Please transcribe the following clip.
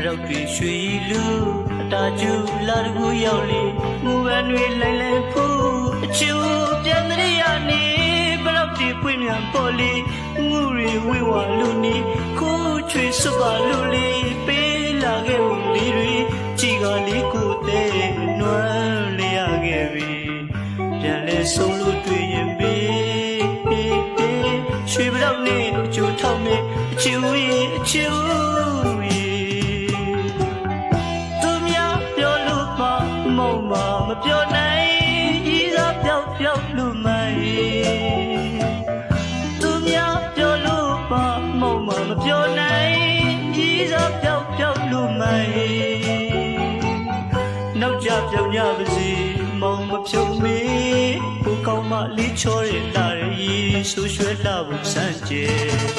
ရောက်တွေရွှေလူအတာကျူလာတကူရောက်လေငူပန်းတွေလိုင်းလိုင်းဖူးအချူပြန်တရနေဘရောက်တွေပွင့်မြန်ပေါ်လေငူတွေဝေဝါလူနေခိုးချွေစွပါလူလေးပေးလာခဲ့ဦးလေးတွေကြည်ကလေးကိုတဲ့နွမ်းလျက်ခဲ့ပြီပြန်လဲဆုံးလို့တွေ့ရင်ပေးရွှေဘရောက်နေအကျိုးထောက်နေအချူရဲ့အချူမုံမမပြောနိုင်ကြီးစားပြောက်ပြောက်လူမိုင်သူများပြောလို့ပါမုံမမပြောနိုင်ကြီးစားပြောက်ပြောက်လူမိုင်နောက်ကြပြောင်းကြပါစေမုံမဖြုံမေးဘုကောင်းမလေးချောရလာရည်ဆူရွှဲလာဖို့စမ်းကြဲ